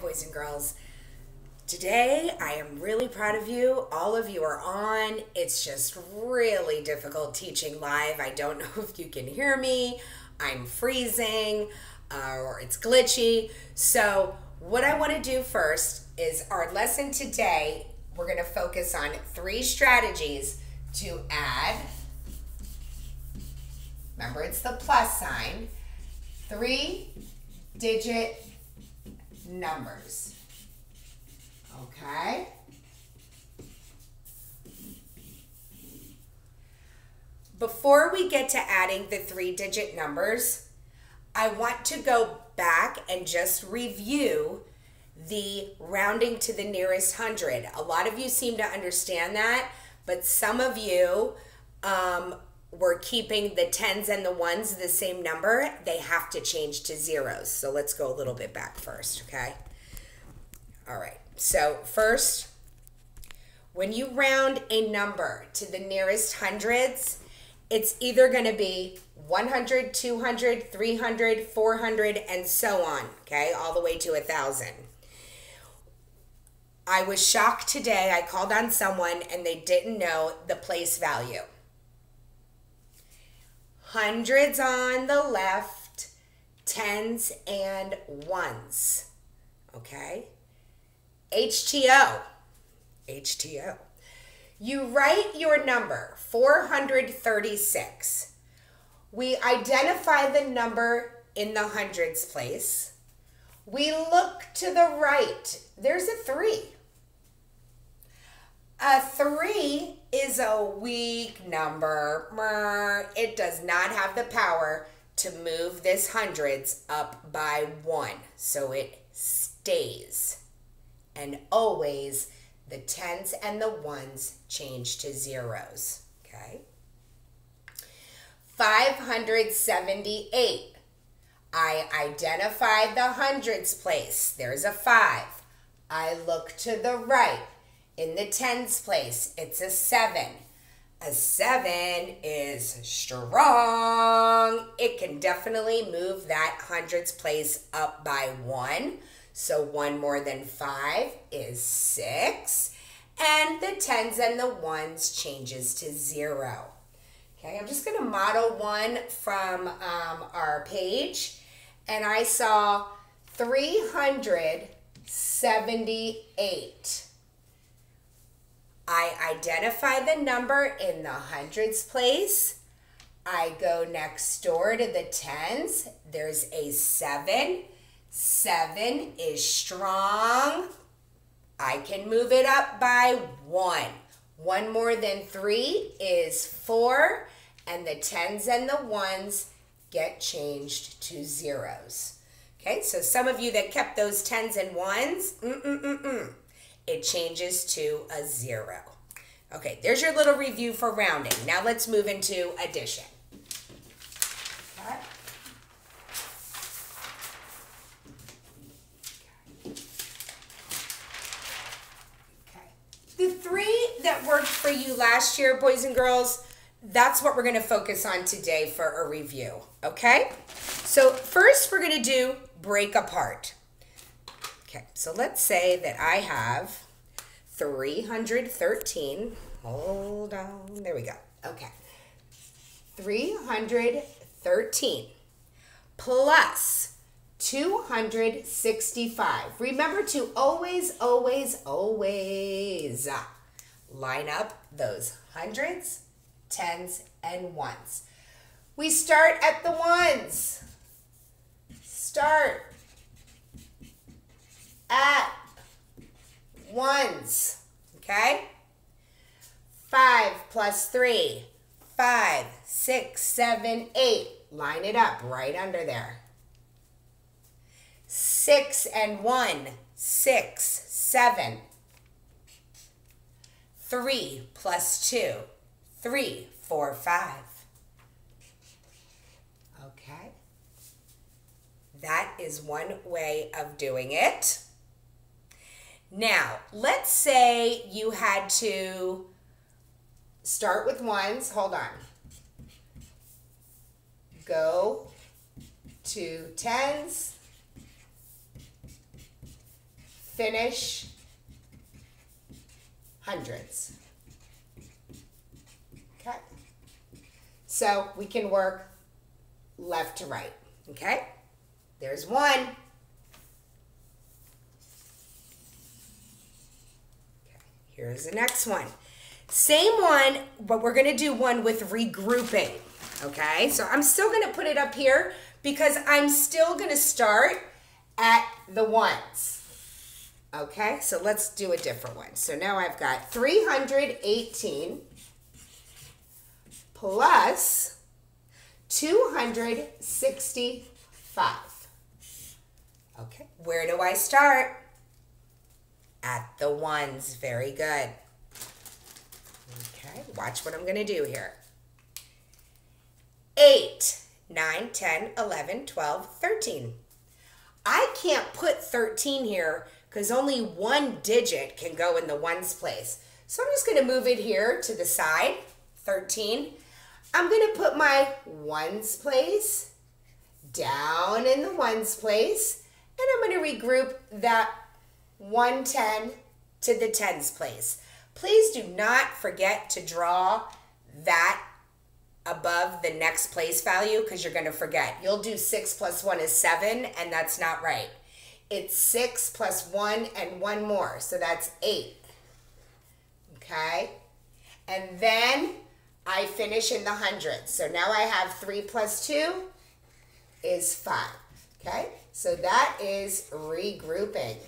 boys and girls. Today, I am really proud of you. All of you are on. It's just really difficult teaching live. I don't know if you can hear me. I'm freezing or it's glitchy. So what I want to do first is our lesson today, we're going to focus on 3 strategies to add, remember it's the plus sign, 3-digit numbers. Okay? Before we get to adding the 3-digit numbers, I want to go back and just review the rounding to the nearest hundred. A lot of you seem to understand that, but some of you were keeping the tens and the ones the same number. They have to change to zeros. So let's go a little bit back first, okay? All right. So first, when you round a number to the nearest hundreds, it's either going to be 100, 200, 300, 400, and so on, okay, all the way to 1,000. I was shocked today. I called on someone and they didn't know the place value. Hundreds on the left, tens and ones, okay? HTO. You write your number, 436. We identify the number in the hundreds place. We look to the right. There's a 3. A 3 is a weak number. It does not have the power to move this hundreds up by 1. So it stays. And always the tens and the ones change to zeros, okay? 578. I identified the hundreds place. There's a 5. I look to the right. In the tens place, it's a 7. A 7 is strong. It can definitely move that hundreds place up by 1. So 1 more than 5 is 6. And the tens and the ones changes to 0. Okay, I'm just going to model one from our page. And I saw 378. I identify the number in the hundreds place. I go next door to the tens. There's a 7. 7 is strong. I can move it up by 1. 1 more than 3 is 4. And the tens and the ones get changed to zeros. Okay, so some of you that kept those tens and ones, it changes to a 0. Okay, there's your little review for rounding. Now let's move into addition. Okay. The 3 that worked for you last year, boys and girls, that's what we're going to focus on today for a review, okay? So first we're going to do break apart. Okay, so let's say that I have 313. Hold on. There we go. Okay. 313 plus 265. Remember to always line up those hundreds, tens, and ones. We start at the ones. Start at ones. Okay? 5 plus 3. 5, 6, 7, 8. Line it up right under there. 6 and 1. 6, 7. 3 plus 2. 3, 4, 5. Okay. That is one way of doing it. Now, let's say you had to start with ones. Hold on. Go to tens, finish hundreds. Okay? So we can work left to right. Okay? There's one. Okay, here's the next one. Same one, but we're going to do one with regrouping. Okay? So I'm still going to put it up here because I'm still going to start at the ones. Okay, so let's do a different one. So now I've got 318 plus 265. Okay, where do I start? At the ones. Very good. Okay, watch what I'm going to do here. 8, 9, 10, 11, 12, 13. I can't put 13 here because only one digit can go in the ones place. So I'm just going to move it here to the side, 13. I'm going to put my ones place down in the ones place, and I'm going to regroup that 110 to the tens place. Please do not forget to draw that above the next place value because you're going to forget. You'll do 6 plus 1 is 7, and that's not right. It's 6 plus 1 and 1 more, so that's 8. Okay? And then I finish in the hundreds. So now I have 3 plus 2 is 5. Okay? So that is regrouping.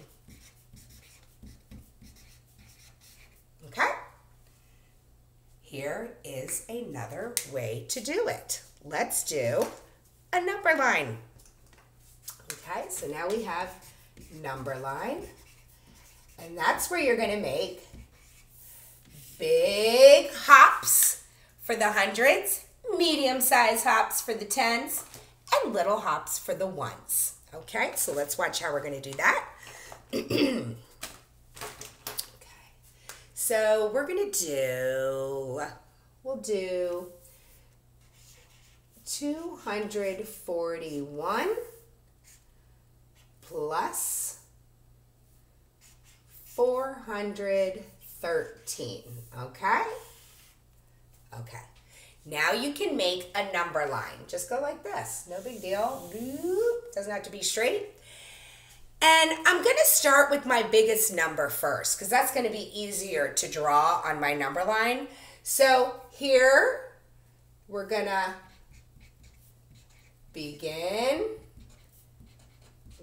Okay? Here is another way to do it. Let's do a number line. Okay, so now we have number line. And that's where you're going to make big hops for the hundreds, medium-sized hops for the tens, and little hops for the ones. Okay, so let's watch how we're going to do that. Okay, so we're going to do, we'll do 241 plus 413, okay? Okay. Now you can make a number line. Just go like this. No big deal. Doesn't have to be straight. And I'm going to start with my biggest number first because that's going to be easier to draw on my number line. So here we're going to begin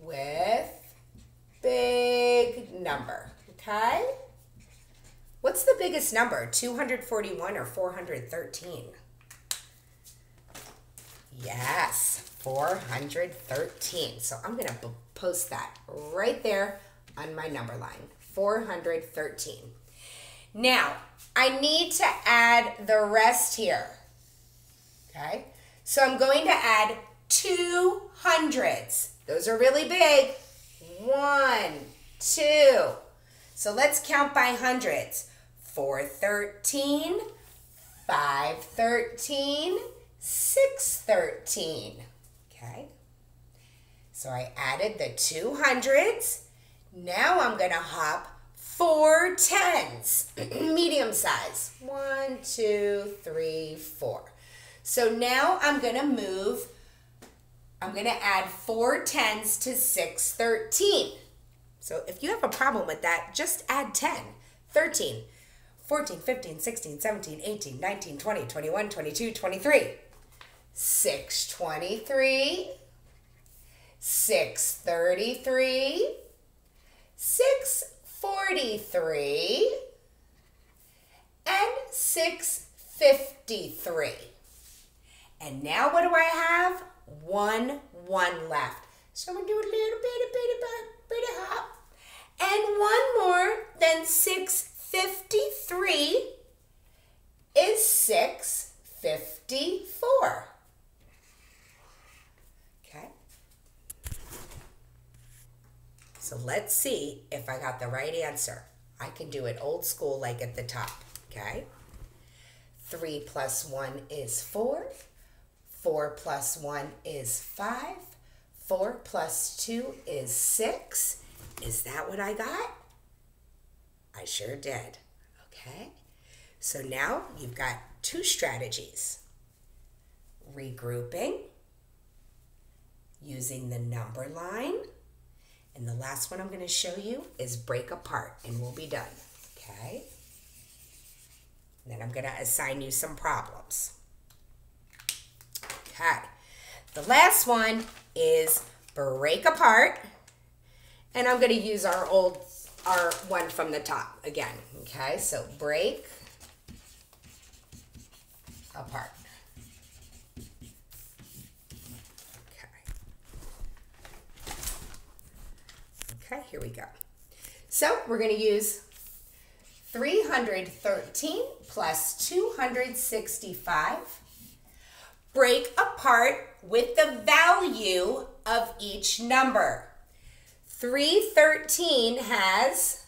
with big number, okay? What's the biggest number, 241 or 413? Yes, 413. So I'm going to post that right there on my number line, 413. Now, I need to add the rest here, okay? So I'm going to add 2 hundreds. Those are really big. 1, 2. So let's count by hundreds. 413, 513, 613. Okay. So I added the 2 hundreds. Now I'm going to hop 4 tens, medium size. 1, 2, 3, 4. So now I'm going to move, I'm going to add 4 tens to 613. So if you have a problem with that, just add 10, 13, 14, 15, 16, 17, 18, 19, 20, 21, 22, 23. 623, 633, 643, and 653. And now what do I have? 1 left. So I'm going to do a little bit of hop. And 1 more than 653 is 654. Okay. So let's see if I got the right answer. I can do it old school like at the top. Okay. 3 plus 1 is 4. 4 plus 1 is 5. 4 plus 2 is 6. Is that what I got? I sure did. Okay. So now you've got two strategies. Regrouping, using the number line, and the last one I'm going to show you is break apart, and we'll be done. Okay. And then I'm going to assign you some problems. Okay. The last one is break apart, and I'm going to use our one from the top again. Okay, so break apart. Okay, here we go. So we're going to use 313 plus 265. Break apart with the value of each number. 313 has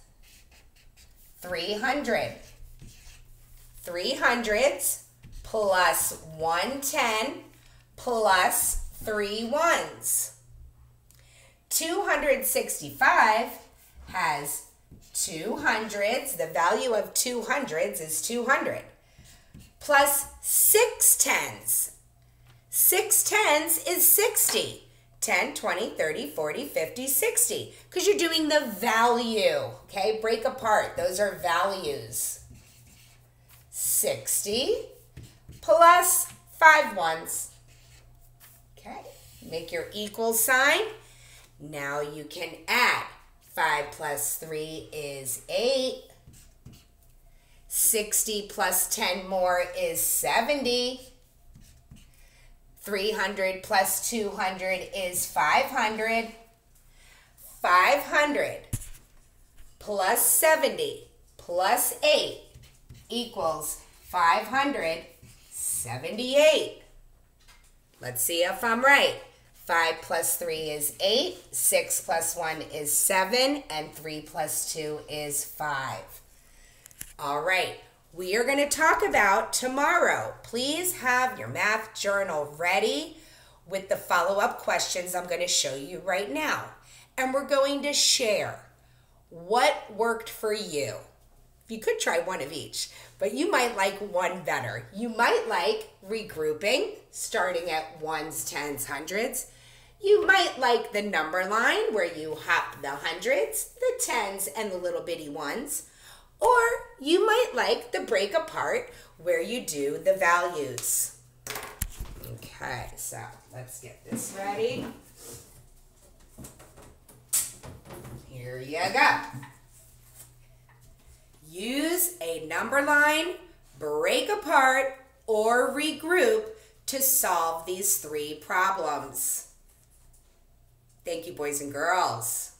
300. 300s plus 110 plus 3 ones. 265 has 200s. The value of 200s is 200. Plus 6 tens. 6 tens is 60. 10, 20, 30, 40, 50, 60. Because you're doing the value. Okay, break apart. Those are values. 60 plus 5 ones. Okay, make your equal sign. Now you can add. 5 plus 3 is 8. 60 plus 10 more is 70. 300 plus 200 is 500. 500 plus 70 plus 8 equals 578. Let's see if I'm right. 5 plus 3 is 8, 6 plus 1 is 7, and 3 plus 2 is 5. All right. We are going to talk about tomorrow. Please have your math journal ready with the follow-up questions I'm going to show you right now. And we're going to share what worked for you. You could try one of each, but you might like one better. You might like regrouping, starting at ones, tens, hundreds. You might like the number line where you hop the hundreds, the tens, and the little bitty ones. Or you might like the break apart where you do the values. Okay, so let's get this ready. Here you go. Use a number line, break apart, or regroup to solve these 3 problems. Thank you, boys and girls.